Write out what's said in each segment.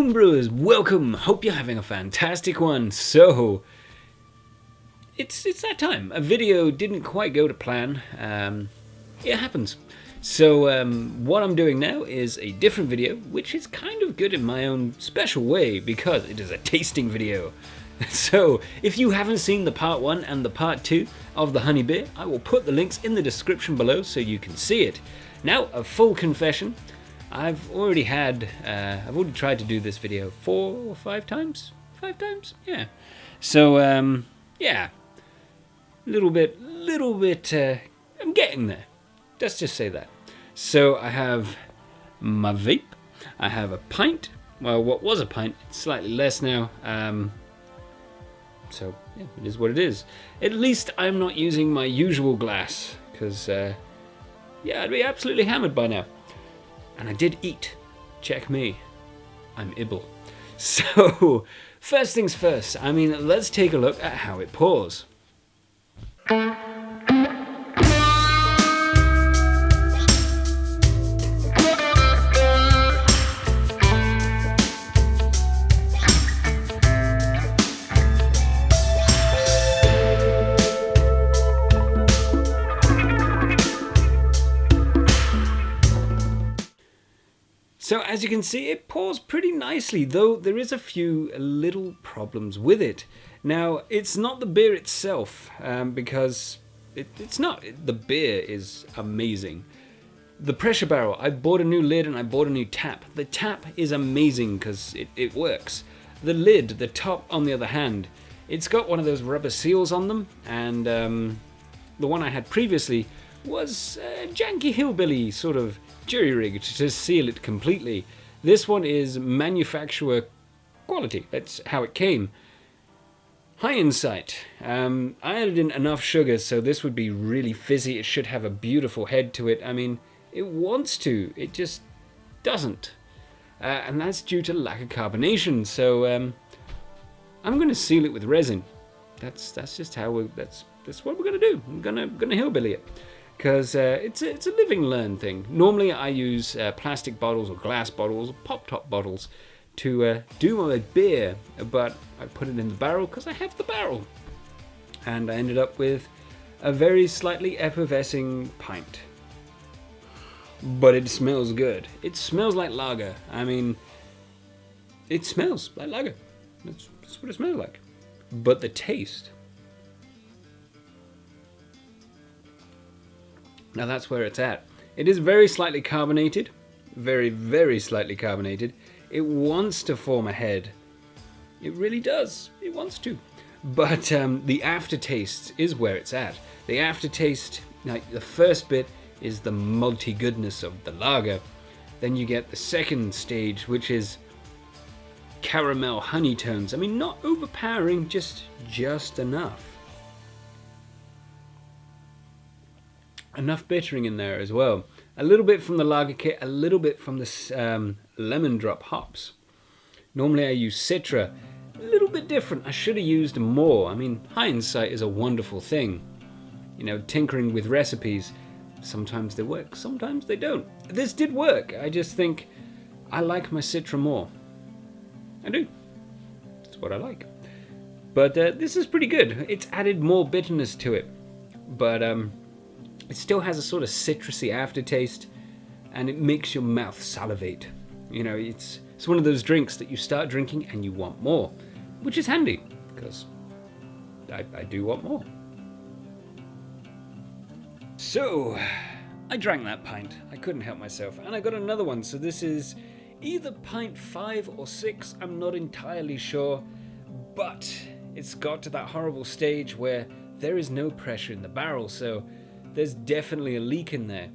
Homebrewers, welcome! Hope you're having a fantastic one. So, it's that time. A video didn't quite go to plan. It happens. So, what I'm doing now is a different video, which is kind of good in my own special way because it is a tasting video. So, if you haven't seen the part 1 and the part 2 of the honey beer, I will put the links in the description below so you can see it. Now, a full confession. I've already tried to do this video 4 or 5 times? 5 times? Yeah. So, yeah. Little bit, I'm getting there. Let's just say that. So, I have my vape. I have a pint. Well, what was a pint, it's slightly less now. So, yeah, it is what it is. At least I'm not using my usual glass, because, yeah, I'd be absolutely hammered by now. And I did eat. Check me. I'm Ibble. So, first things first. Let's take a look at how it pours. So as you can see, it pours pretty nicely, though there is a few little problems with it. Now, it's not the beer itself, because it's not. The beer is amazing. The pressure barrel, I bought a new lid and I bought a new tap. The tap is amazing because it works. The lid, the top on the other hand, it's got one of those rubber seals on them, and the one I had previously was janky hillbilly sort of jury-rigged to seal it completely. This one is manufacturer quality. That's how it came. High insight. I added in enough sugar, so this would be really fizzy. It should have a beautiful head to it. It wants to. It just doesn't. And that's due to lack of carbonation. So I'm going to seal it with resin. That's just how that's what we're going to do. I'm gonna hillbilly it. Because it's a live and learn thing. Normally I use plastic bottles or glass bottles or pop-top bottles to do my beer, but I put it in the barrel because I have the barrel. And I ended up with a very slightly effervescing pint. But it smells good. It smells like lager. It smells like lager. That's what it smells like. But the taste... Now that's where it's at. It is very slightly carbonated. Very, very slightly carbonated. It wants to form a head. It really does. It wants to. But the aftertaste is where it's at. The aftertaste, like the first bit, is the malty goodness of the lager. Then you get the second stage, which is caramel honey tones. Not overpowering, just enough. Enough bittering in there as well. A little bit from the lager kit, a little bit from the lemon drop hops. Normally I use Citra. A little bit different. I should have used more. Hindsight is a wonderful thing. Tinkering with recipes. Sometimes they work, sometimes they don't. This did work. I just think I like my Citra more. I do. That's what I like. But this is pretty good. It's added more bitterness to it. But it still has a sort of citrusy aftertaste, and it makes your mouth salivate. It's one of those drinks that you start drinking and you want more, which is handy, because I do want more. So, I drank that pint. I couldn't help myself, and I got another one, so this is either pint 5 or 6, I'm not entirely sure, but it's got to that horrible stage where there is no pressure in the barrel, so there's definitely a leak in there.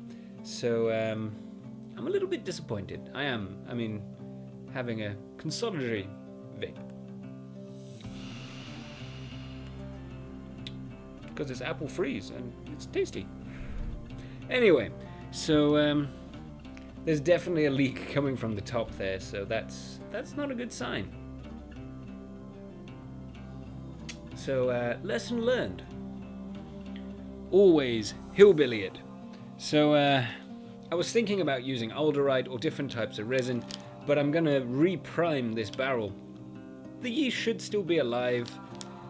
So I'm a little bit disappointed. I am. Having a consolatory vape. Because it's apple freeze and it's tasty. Anyway, so there's definitely a leak coming from the top there, so that's not a good sign. So lesson learned. Always hillbilly it. So I was thinking about using alderite or different types of resin, but I'm gonna reprime this barrel. The yeast should still be alive.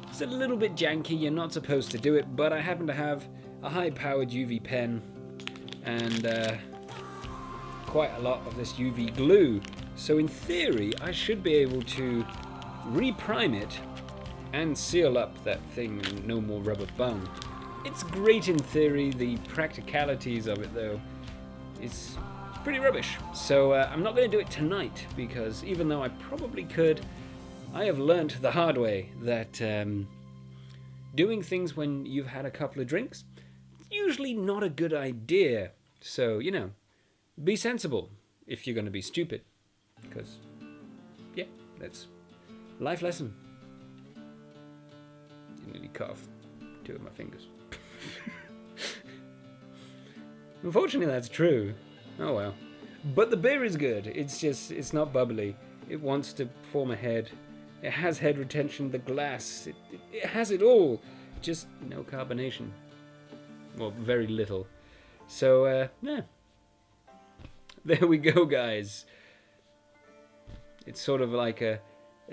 It's a little bit janky, you're not supposed to do it, but I happen to have a high-powered UV pen and quite a lot of this UV glue. So in theory, I should be able to reprime it and seal up that thing and no more rubber bung. It's great in theory, the practicalities of it though is pretty rubbish. So I'm not going to do it tonight because even though I probably could, I have learnt the hard way that doing things when you've had a couple of drinks is usually not a good idea. So, you know, be sensible if you're going to be stupid. Because, yeah, that's life lesson. You nearly cut off 2 of my fingers. Unfortunately, that's true. Oh well. But the beer is good. It's just, it's not bubbly. It wants to form a head. It has head retention, the glass. It has it all. Just no carbonation. Well, very little. So, yeah. There we go, guys. It's sort of like a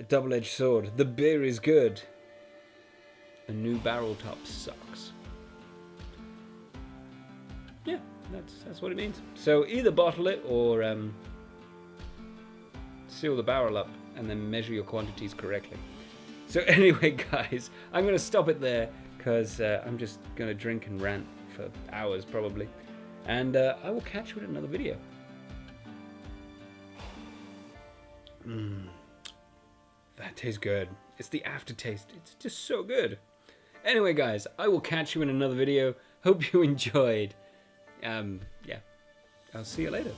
double-edged sword. The beer is good. A new barrel top sucks. Yeah, that's what it means. So either bottle it or seal the barrel up and then measure your quantities correctly. So anyway, guys, I'm going to stop it there because I'm just going to drink and rant for hours probably. And I will catch you in another video. That tastes good. It's the aftertaste. It's just so good. Anyway, guys, I will catch you in another video. Hope you enjoyed. Yeah, I'll see you later.